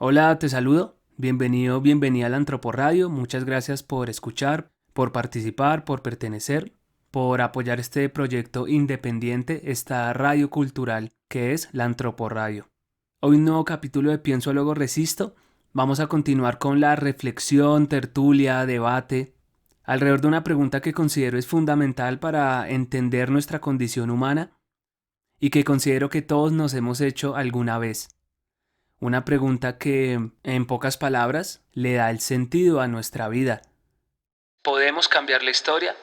Hola, te saludo. Bienvenido, bienvenida al Antroporradio. Muchas gracias por escuchar, por participar, por pertenecer, por apoyar este proyecto independiente, esta radio cultural que es la Antroporradio. Hoy un nuevo capítulo de Pienso Luego Resisto. Vamos a continuar con la reflexión, tertulia, debate, alrededor de una pregunta que considero es fundamental para entender nuestra condición humana y que considero que todos nos hemos hecho alguna vez. Una pregunta que, en pocas palabras, le da el sentido a nuestra vida. ¿Podemos cambiar la historia?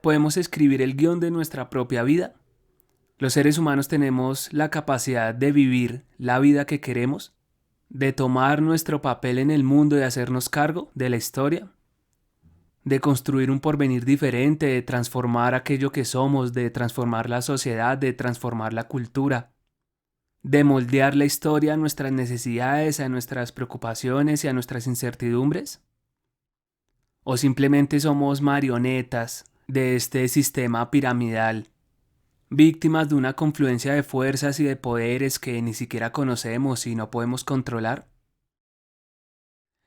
¿Podemos escribir el guión de nuestra propia vida? Los seres humanos tenemos la capacidad de vivir la vida que queremos, de tomar nuestro papel en el mundo y hacernos cargo de la historia, de construir un porvenir diferente, de transformar aquello que somos, de transformar la sociedad, de transformar la cultura, de moldear la historia a nuestras necesidades, a nuestras preocupaciones y a nuestras incertidumbres? ¿O simplemente somos marionetas de este sistema piramidal, víctimas de una confluencia de fuerzas y de poderes que ni siquiera conocemos y no podemos controlar?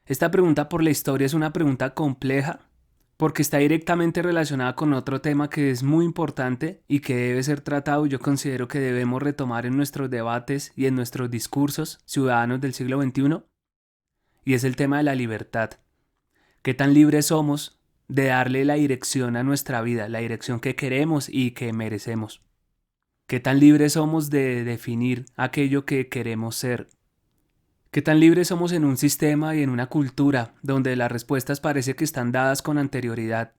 Esta pregunta por la historia es una pregunta compleja porque está directamente relacionada con otro tema que es muy importante y que debe ser tratado. Yo considero que debemos retomar en nuestros debates y en nuestros discursos ciudadanos del siglo XXI, y es el tema de la libertad. ¿Qué tan libres somos de darle la dirección a nuestra vida, la dirección que queremos y que merecemos? ¿Qué tan libres somos de definir aquello que queremos ser? ¿Qué tan libres somos en un sistema y en una cultura donde las respuestas parece que están dadas con anterioridad,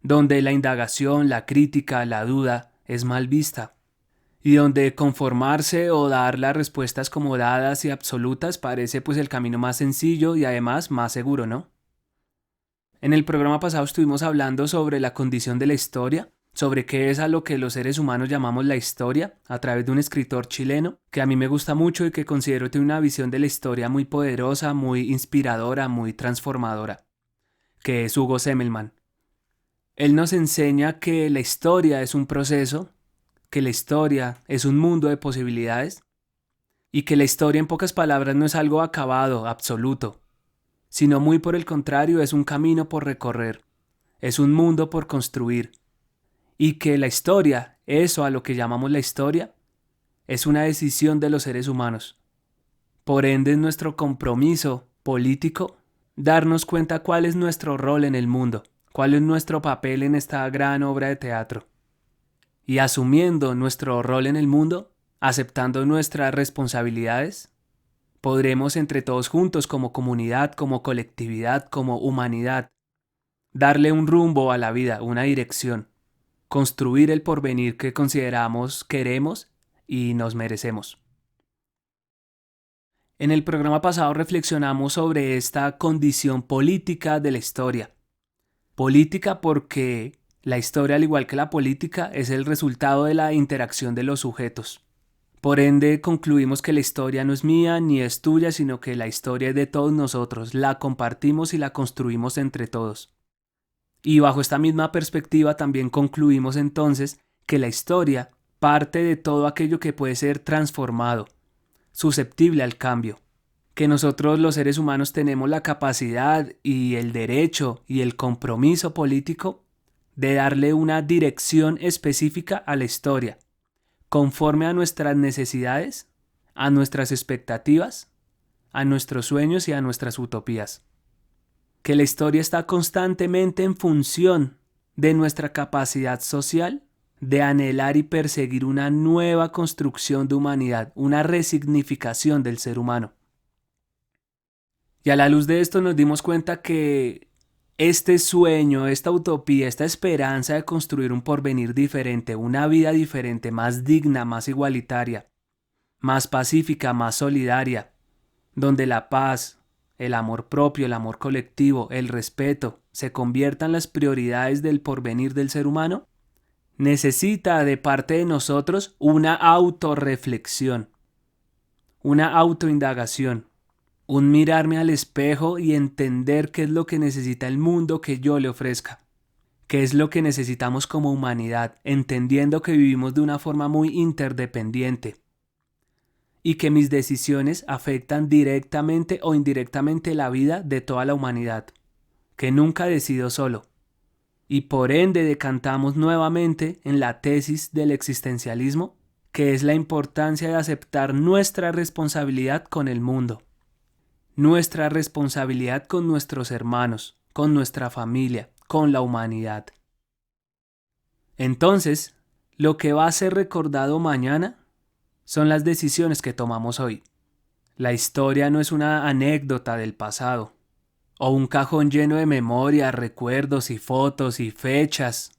donde la indagación, la crítica, la duda es mal vista, y donde conformarse o dar las respuestas como dadas y absolutas parece pues el camino más sencillo y además más seguro, ¿no? En el programa pasado estuvimos hablando sobre la condición de la historia, sobre qué es a lo que los seres humanos llamamos la historia, a través de un escritor chileno que a mí me gusta mucho y que considero tiene una visión de la historia muy poderosa, muy inspiradora, muy transformadora, que es Hugo Semmelmann. Él nos enseña que la historia es un proceso, que la historia es un mundo de posibilidades y que la historia, en pocas palabras, no es algo acabado, absoluto, sino muy por el contrario, es un camino por recorrer, es un mundo por construir, y que la historia, eso a lo que llamamos la historia, es una decisión de los seres humanos. Por ende, es nuestro compromiso político darnos cuenta cuál es nuestro rol en el mundo, cuál es nuestro papel en esta gran obra de teatro. Y asumiendo nuestro rol en el mundo, aceptando nuestras responsabilidades, podremos entre todos juntos como comunidad, como colectividad, como humanidad, darle un rumbo a la vida, una dirección, construir el porvenir que consideramos queremos y nos merecemos. En el programa pasado reflexionamos sobre esta condición política de la historia. Política porque la historia, al igual que la política, es el resultado de la interacción de los sujetos. Por ende, concluimos que la historia no es mía ni es tuya, sino que la historia es de todos nosotros, la compartimos y la construimos entre todos. Y bajo esta misma perspectiva también concluimos entonces que la historia parte de todo aquello que puede ser transformado, susceptible al cambio, que nosotros los seres humanos tenemos la capacidad y el derecho y el compromiso político de darle una dirección específica a la historia, conforme a nuestras necesidades, a nuestras expectativas, a nuestros sueños y a nuestras utopías. Que la historia está constantemente en función de nuestra capacidad social de anhelar y perseguir una nueva construcción de humanidad, una resignificación del ser humano. Y a la luz de esto nos dimos cuenta que este sueño, esta utopía, esta esperanza de construir un porvenir diferente, una vida diferente, más digna, más igualitaria, más pacífica, más solidaria, donde la paz, el amor propio, el amor colectivo, el respeto se conviertan en las prioridades del porvenir del ser humano, necesita de parte de nosotros una autorreflexión, una autoindagación, un mirarme al espejo y entender qué es lo que necesita el mundo que yo le ofrezca, qué es lo que necesitamos como humanidad, entendiendo que vivimos de una forma muy interdependiente y que mis decisiones afectan directamente o indirectamente la vida de toda la humanidad, que nunca decido solo. Y por ende decantamos nuevamente en la tesis del existencialismo, que es la importancia de aceptar nuestra responsabilidad con el mundo, nuestra responsabilidad con nuestros hermanos, con nuestra familia, con la humanidad. Entonces, lo que va a ser recordado mañana son las decisiones que tomamos hoy. La historia no es una anécdota del pasado, o un cajón lleno de memorias, recuerdos y fotos y fechas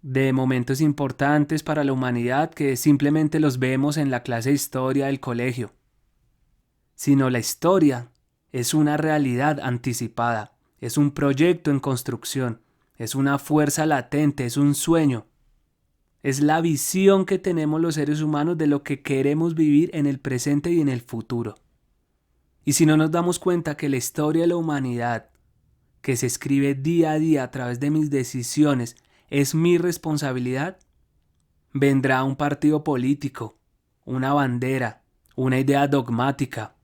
de momentos importantes para la humanidad que simplemente los vemos en la clase de historia del colegio. Sino la historia es una realidad anticipada, es un proyecto en construcción, es una fuerza latente, es un sueño. Es la visión que tenemos los seres humanos de lo que queremos vivir en el presente y en el futuro. Y si no nos damos cuenta que la historia de la humanidad, que se escribe día a día a través de mis decisiones, es mi responsabilidad, vendrá un partido político, una bandera, una idea dogmática,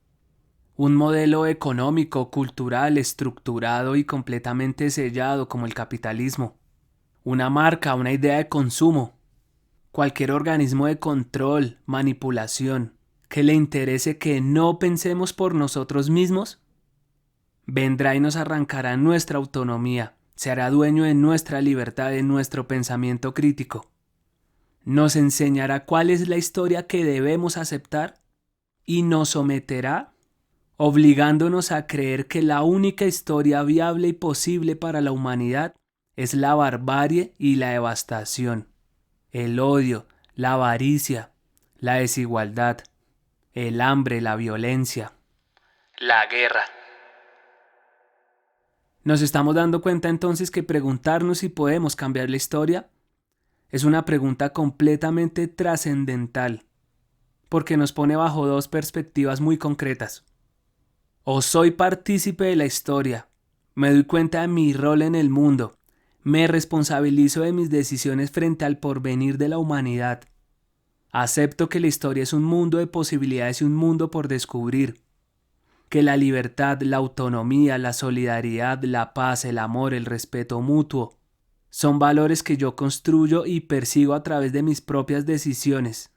un modelo económico, cultural, estructurado y completamente sellado como el capitalismo, una marca, una idea de consumo, cualquier organismo de control, manipulación, que le interese que no pensemos por nosotros mismos, vendrá y nos arrancará nuestra autonomía, se hará dueño de nuestra libertad, de nuestro pensamiento crítico. Nos enseñará cuál es la historia que debemos aceptar y nos someterá, obligándonos a creer que la única historia viable y posible para la humanidad es la barbarie y la devastación, el odio, la avaricia, la desigualdad, el hambre, la violencia, la guerra. Nos estamos dando cuenta entonces que preguntarnos si podemos cambiar la historia es una pregunta completamente trascendental, porque nos pone bajo dos perspectivas muy concretas. O soy partícipe de la historia, me doy cuenta de mi rol en el mundo, me responsabilizo de mis decisiones frente al porvenir de la humanidad. Acepto que la historia es un mundo de posibilidades y un mundo por descubrir, que la libertad, la autonomía, la solidaridad, la paz, el amor, el respeto mutuo son valores que yo construyo y persigo a través de mis propias decisiones,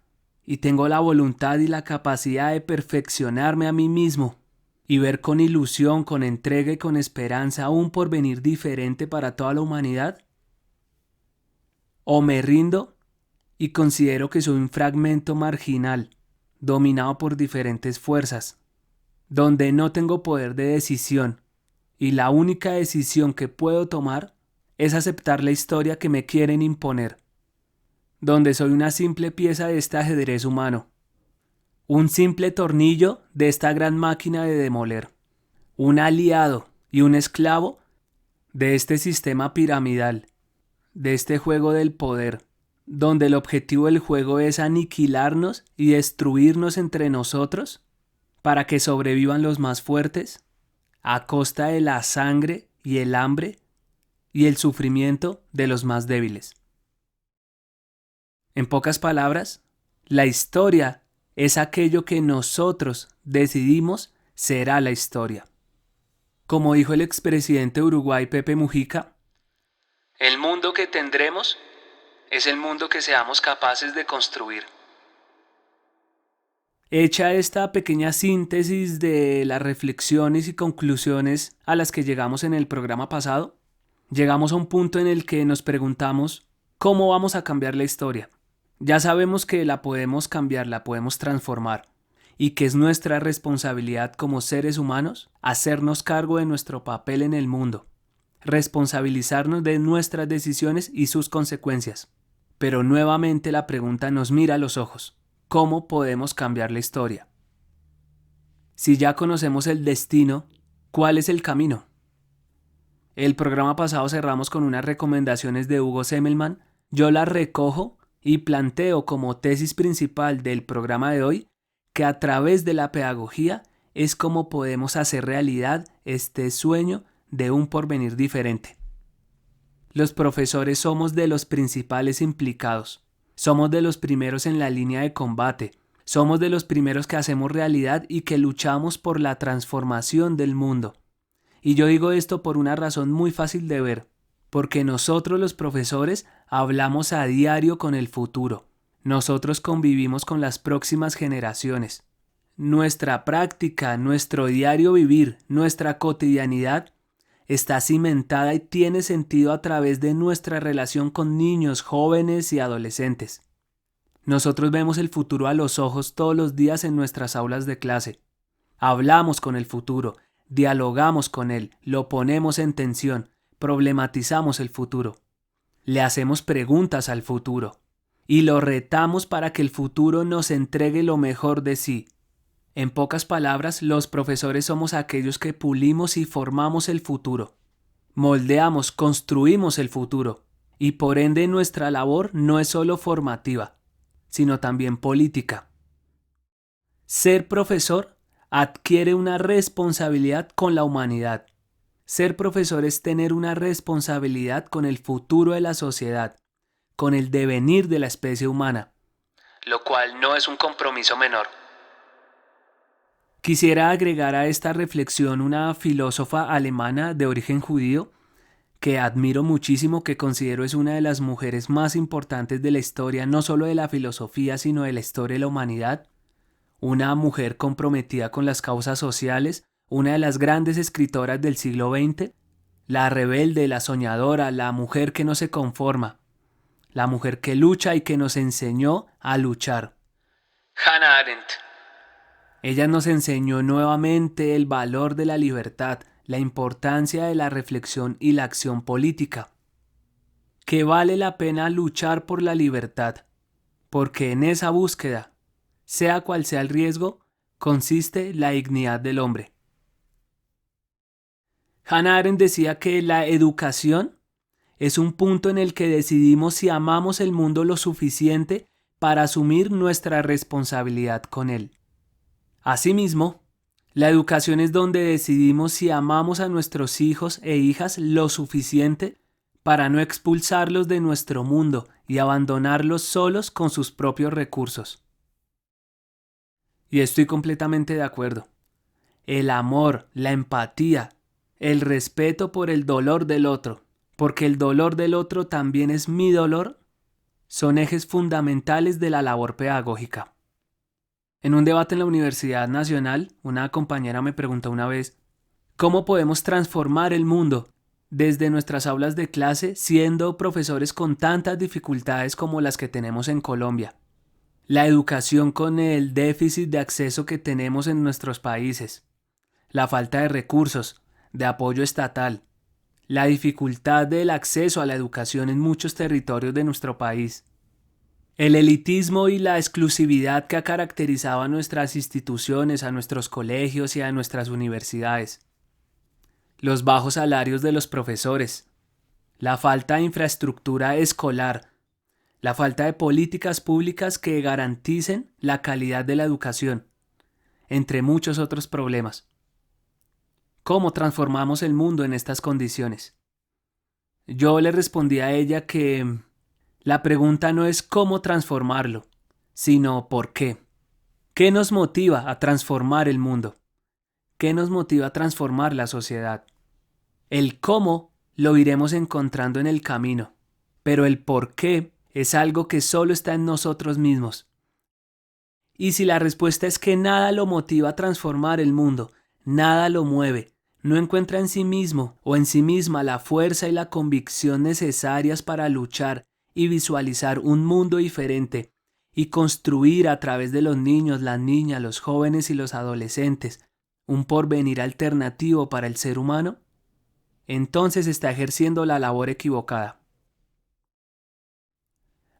y tengo la voluntad y la capacidad de perfeccionarme a mí mismo y ver con ilusión, con entrega y con esperanza un porvenir diferente para toda la humanidad. O me rindo y considero que soy un fragmento marginal, dominado por diferentes fuerzas, donde no tengo poder de decisión, y la única decisión que puedo tomar es aceptar la historia que me quieren imponer, donde soy una simple pieza de este ajedrez humano, un simple tornillo de esta gran máquina de demoler, un aliado y un esclavo de este sistema piramidal, de este juego del poder, donde el objetivo del juego es aniquilarnos y destruirnos entre nosotros para que sobrevivan los más fuertes, a costa de la sangre y el hambre y el sufrimiento de los más débiles. En pocas palabras, la historia es aquello que nosotros decidimos será la historia. Como dijo el expresidente de Uruguay, Pepe Mujica, el mundo que tendremos es el mundo que seamos capaces de construir. Hecha esta pequeña síntesis de las reflexiones y conclusiones a las que llegamos en el programa pasado, llegamos a un punto en el que nos preguntamos ¿cómo vamos a cambiar la historia? Ya sabemos que la podemos cambiar, la podemos transformar, y que es nuestra responsabilidad como seres humanos hacernos cargo de nuestro papel en el mundo, responsabilizarnos de nuestras decisiones y sus consecuencias. Pero nuevamente la pregunta nos mira a los ojos. ¿Cómo podemos cambiar la historia? Si ya conocemos el destino, ¿cuál es el camino? El programa pasado cerramos con unas recomendaciones de Hugo Semmelmann. Yo las recojo y planteo como tesis principal del programa de hoy que a través de la pedagogía es como podemos hacer realidad este sueño de un porvenir diferente. Los profesores somos de los principales implicados. Somos de los primeros en la línea de combate. Somos de los primeros que hacemos realidad y que luchamos por la transformación del mundo. Y yo digo esto por una razón muy fácil de ver, porque nosotros los profesores hablamos a diario con el futuro. Nosotros convivimos con las próximas generaciones. Nuestra práctica, nuestro diario vivir, nuestra cotidianidad está cimentada y tiene sentido a través de nuestra relación con niños, jóvenes y adolescentes. Nosotros vemos el futuro a los ojos todos los días en nuestras aulas de clase. Hablamos con el futuro, dialogamos con él, lo ponemos en tensión, problematizamos el futuro. Le hacemos preguntas al futuro y lo retamos para que el futuro nos entregue lo mejor de sí. En pocas palabras, los profesores somos aquellos que pulimos y formamos el futuro. Moldeamos, construimos el futuro. Y por ende nuestra labor no es solo formativa, sino también política. Ser profesor adquiere una responsabilidad con la humanidad. Ser profesor es tener una responsabilidad con el futuro de la sociedad, con el devenir de la especie humana, lo cual no es un compromiso menor. Quisiera agregar a esta reflexión una filósofa alemana de origen judío que admiro muchísimo, que considero es una de las mujeres más importantes de la historia, no solo de la filosofía, sino de la historia de la humanidad. Una mujer comprometida con las causas sociales, una de las grandes escritoras del siglo XX, la rebelde, la soñadora, la mujer que no se conforma, la mujer que lucha y que nos enseñó a luchar. Hannah Arendt. Ella nos enseñó nuevamente el valor de la libertad, la importancia de la reflexión y la acción política. Que vale la pena luchar por la libertad, porque en esa búsqueda, sea cual sea el riesgo, consiste la dignidad del hombre. Hannah Arendt decía que la educación es un punto en el que decidimos si amamos el mundo lo suficiente para asumir nuestra responsabilidad con él. Asimismo, la educación es donde decidimos si amamos a nuestros hijos e hijas lo suficiente para no expulsarlos de nuestro mundo y abandonarlos solos con sus propios recursos. Y estoy completamente de acuerdo. El amor, la empatía, el respeto por el dolor del otro, porque el dolor del otro también es mi dolor, son ejes fundamentales de la labor pedagógica. En un debate en la Universidad Nacional, una compañera me preguntó una vez, ¿cómo podemos transformar el mundo desde nuestras aulas de clase siendo profesores con tantas dificultades como las que tenemos en Colombia? La educación con el déficit de acceso que tenemos en nuestros países, la falta de recursos, de apoyo estatal, la dificultad del acceso a la educación en muchos territorios de nuestro país, el elitismo y la exclusividad que ha caracterizado a nuestras instituciones, a nuestros colegios y a nuestras universidades, los bajos salarios de los profesores, la falta de infraestructura escolar, la falta de políticas públicas que garanticen la calidad de la educación, entre muchos otros problemas. ¿Cómo transformamos el mundo en estas condiciones? Yo le respondí a ella que la pregunta no es cómo transformarlo, sino por qué. ¿Qué nos motiva a transformar el mundo? ¿Qué nos motiva a transformar la sociedad? El cómo lo iremos encontrando en el camino, pero el por qué es algo que solo está en nosotros mismos. Y si la respuesta es que nada lo motiva a transformar el mundo, nada lo mueve, no encuentra en sí mismo o en sí misma la fuerza y la convicción necesarias para luchar y visualizar un mundo diferente y construir a través de los niños, las niñas, los jóvenes y los adolescentes un porvenir alternativo para el ser humano, entonces está ejerciendo la labor equivocada.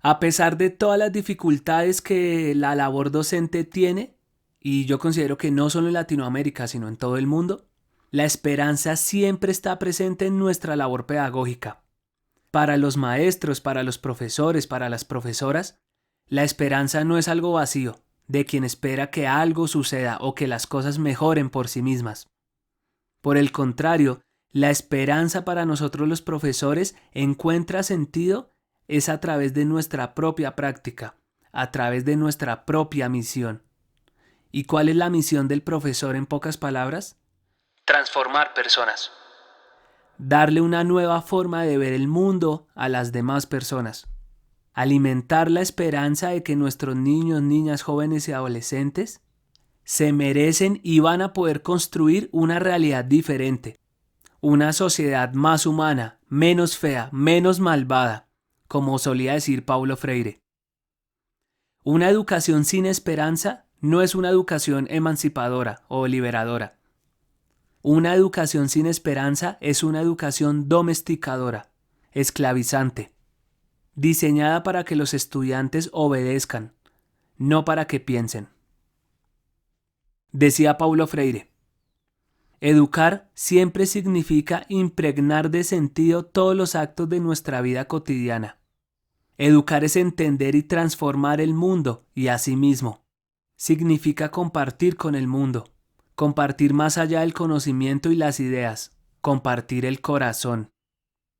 A pesar de todas las dificultades que la labor docente tiene, y yo considero que no solo en Latinoamérica, sino en todo el mundo, la esperanza siempre está presente en nuestra labor pedagógica. Para los maestros, para los profesores, para las profesoras, la esperanza no es algo vacío, de quien espera que algo suceda o que las cosas mejoren por sí mismas. Por el contrario, la esperanza para nosotros los profesores encuentra sentido es a través de nuestra propia práctica, a través de nuestra propia misión. ¿Y cuál es la misión del profesor en pocas palabras? Transformar personas. Darle una nueva forma de ver el mundo a las demás personas. Alimentar la esperanza de que nuestros niños, niñas, jóvenes y adolescentes se merecen y van a poder construir una realidad diferente. Una sociedad más humana, menos fea, menos malvada, como solía decir Paulo Freire. Una educación sin esperanza no es una educación emancipadora o liberadora. Una educación sin esperanza es una educación domesticadora, esclavizante, diseñada para que los estudiantes obedezcan, no para que piensen. Decía Paulo Freire, educar siempre significa impregnar de sentido todos los actos de nuestra vida cotidiana. Educar es entender y transformar el mundo y a sí mismo. Significa compartir con el mundo, compartir más allá del conocimiento y las ideas, compartir el corazón.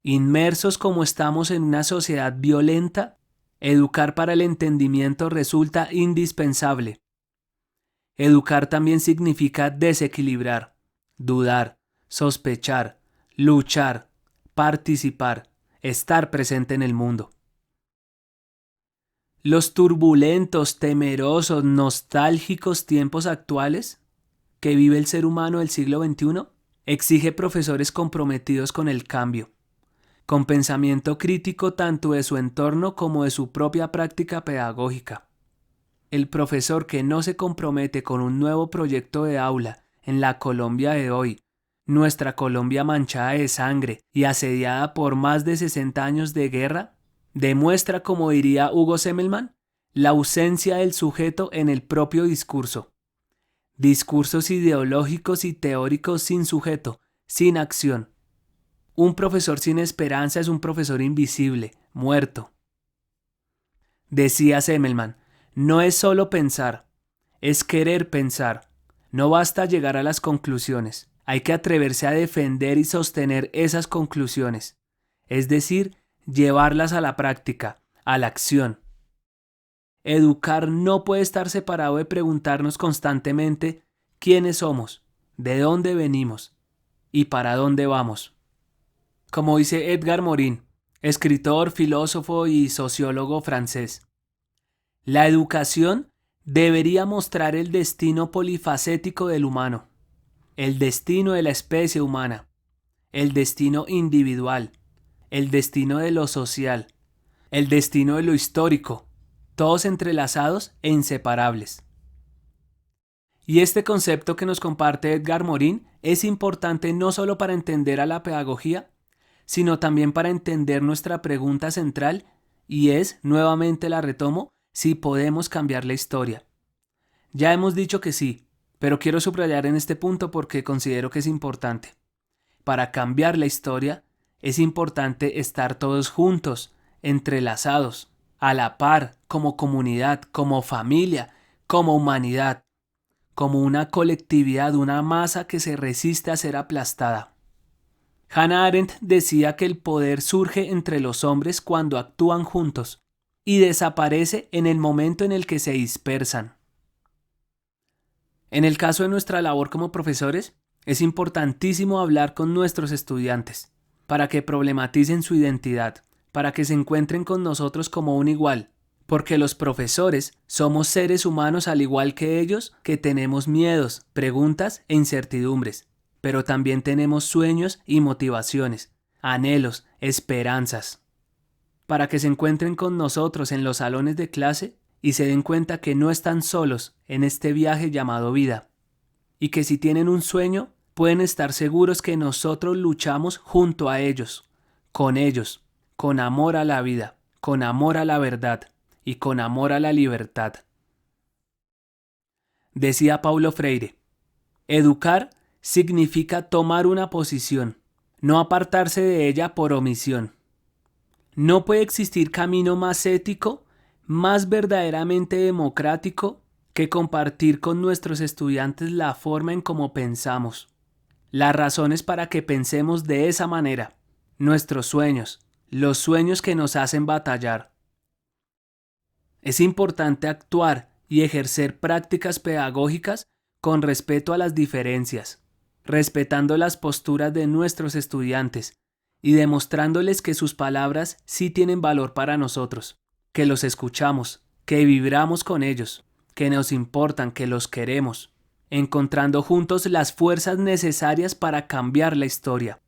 Inmersos como estamos en una sociedad violenta, educar para el entendimiento resulta indispensable. Educar también significa desequilibrar, dudar, sospechar, luchar, participar, estar presente en el mundo. Los turbulentos, temerosos, nostálgicos tiempos actuales que vive el ser humano del siglo XXI exige profesores comprometidos con el cambio, con pensamiento crítico tanto de su entorno como de su propia práctica pedagógica. El profesor que no se compromete con un nuevo proyecto de aula en la Colombia de hoy, nuestra Colombia manchada de sangre y asediada por más de 60 años de guerra, demuestra, como diría Hugo Semmelmann, la ausencia del sujeto en el propio discurso. Discursos ideológicos y teóricos sin sujeto, sin acción. Un profesor sin esperanza es un profesor invisible, muerto. Decía Semmelmann, no es solo pensar, es querer pensar. No basta llegar a las conclusiones, hay que atreverse a defender y sostener esas conclusiones, es decir, llevarlas a la práctica, a la acción. Educar no puede estar separado de preguntarnos constantemente quiénes somos, de dónde venimos y para dónde vamos. Como dice Edgar Morin, escritor, filósofo y sociólogo francés, la educación debería mostrar el destino polifacético del humano, el destino de la especie humana, el destino individual, el destino de lo social, el destino de lo histórico, todos entrelazados e inseparables. Y este concepto que nos comparte Edgar Morin es importante no solo para entender a la pedagogía, sino también para entender nuestra pregunta central, y es, nuevamente la retomo, si podemos cambiar la historia. Ya hemos dicho que sí, pero quiero subrayar en este punto porque considero que es importante. Para cambiar la historia, es importante estar todos juntos, entrelazados, a la par, como comunidad, como familia, como humanidad, como una colectividad, una masa que se resiste a ser aplastada. Hannah Arendt decía que el poder surge entre los hombres cuando actúan juntos y desaparece en el momento en el que se dispersan. En el caso de nuestra labor como profesores, es importantísimo hablar con nuestros estudiantes para que problematicen su identidad, para que se encuentren con nosotros como un igual, porque los profesores somos seres humanos al igual que ellos que tenemos miedos, preguntas e incertidumbres, pero también tenemos sueños y motivaciones, anhelos, esperanzas. Para que se encuentren con nosotros en los salones de clase y se den cuenta que no están solos en este viaje llamado vida, y que si tienen un sueño, pueden estar seguros que nosotros luchamos junto a ellos, con amor a la vida, con amor a la verdad y con amor a la libertad. Decía Paulo Freire, educar significa tomar una posición, no apartarse de ella por omisión. No puede existir camino más ético, más verdaderamente democrático que compartir con nuestros estudiantes la forma en cómo pensamos, las razones para que pensemos de esa manera, nuestros sueños, los sueños que nos hacen batallar. Es importante actuar y ejercer prácticas pedagógicas con respeto a las diferencias, respetando las posturas de nuestros estudiantes y demostrándoles que sus palabras sí tienen valor para nosotros, que los escuchamos, que vibramos con ellos, que nos importan, que los queremos, encontrando juntos las fuerzas necesarias para cambiar la historia,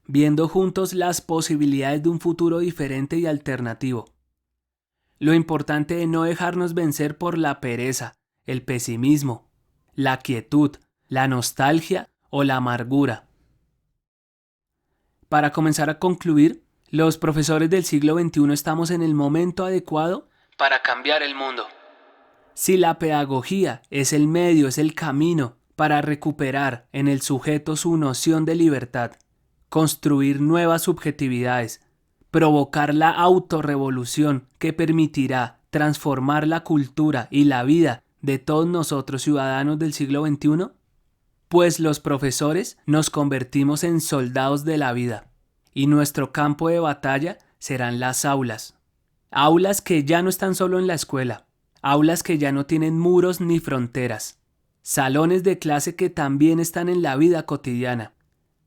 viendo juntos las posibilidades de un futuro diferente y alternativo. Lo importante es no dejarnos vencer por la pereza, el pesimismo, la quietud, la nostalgia o la amargura. Para comenzar a concluir, los profesores del siglo XXI estamos en el momento adecuado para cambiar el mundo. Si la pedagogía es el medio, es el camino para recuperar en el sujeto su noción de libertad, construir nuevas subjetividades, provocar la autorrevolución que permitirá transformar la cultura y la vida de todos nosotros ciudadanos del siglo XXI, pues los profesores nos convertimos en soldados de la vida y nuestro campo de batalla serán las aulas. Aulas que ya no están solo en la escuela, aulas que ya no tienen muros ni fronteras, salones de clase que también están en la vida cotidiana,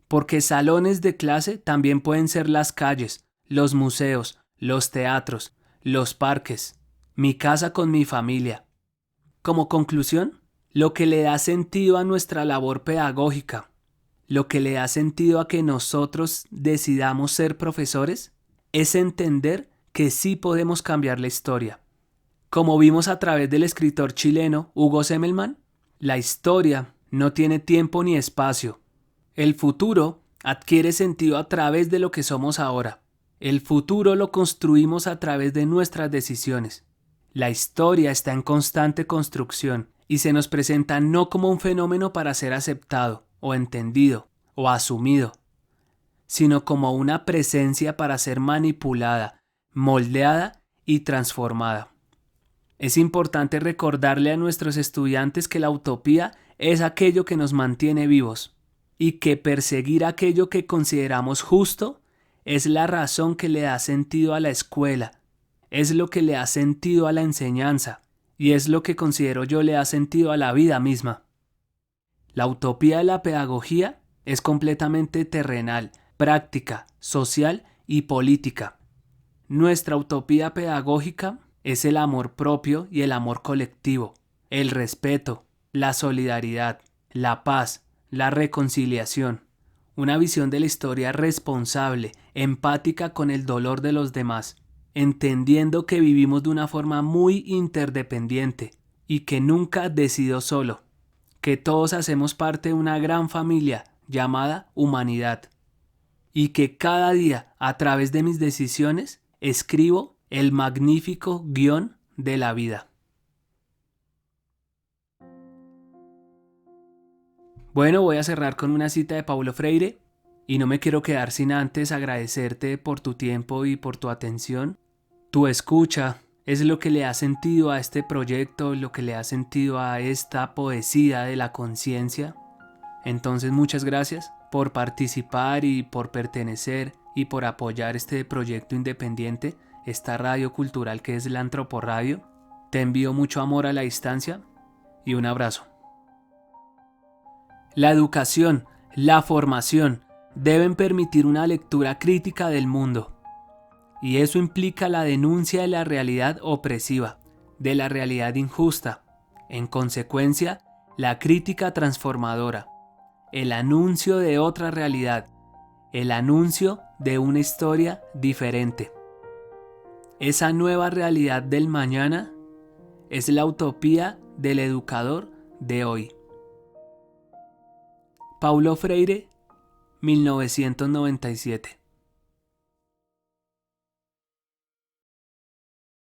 porque salones de clase también pueden ser las calles, los museos, los teatros, los parques, mi casa con mi familia. Como conclusión, lo que le da sentido a nuestra labor pedagógica, lo que le da sentido a que nosotros decidamos ser profesores, es entender que sí podemos cambiar la historia. Como vimos a través del escritor chileno Hugo Semmelmann, la historia no tiene tiempo ni espacio. El futuro adquiere sentido a través de lo que somos ahora. El futuro lo construimos a través de nuestras decisiones. La historia está en constante construcción y se nos presenta no como un fenómeno para ser aceptado, o entendido, o asumido, sino como una presencia para ser manipulada, moldeada y transformada. Es importante recordarle a nuestros estudiantes que la utopía es aquello que nos mantiene vivos y que perseguir aquello que consideramos justo es la razón que le da sentido a la escuela, es lo que le da sentido a la enseñanza y es lo que considero yo le da sentido a la vida misma. La utopía de la pedagogía es completamente terrenal, práctica, social y política. Nuestra utopía pedagógica es el amor propio y el amor colectivo, el respeto, la solidaridad, la paz, la reconciliación, una visión de la historia responsable, empática con el dolor de los demás, entendiendo que vivimos de una forma muy interdependiente y que nunca decido solo, que todos hacemos parte de una gran familia llamada humanidad y que cada día a través de mis decisiones escribo el magnífico guión de la vida. Bueno, voy a cerrar con una cita de Paulo Freire y no me quiero quedar sin antes agradecerte por tu tiempo y por tu atención. Tu escucha es lo que le da sentido a este proyecto, lo que le da sentido a esta poesía de la conciencia. Entonces muchas gracias por participar y por pertenecer y por apoyar este proyecto independiente, esta radio cultural que es la Antroporadio. Te envío mucho amor a la distancia y un abrazo. La educación, la formación deben permitir una lectura crítica del mundo. Y eso implica la denuncia de la realidad opresiva, de la realidad injusta. En consecuencia, la crítica transformadora, el anuncio de otra realidad, el anuncio de una historia diferente. Esa nueva realidad del mañana es la utopía del educador de hoy. Paulo Freire, 1997.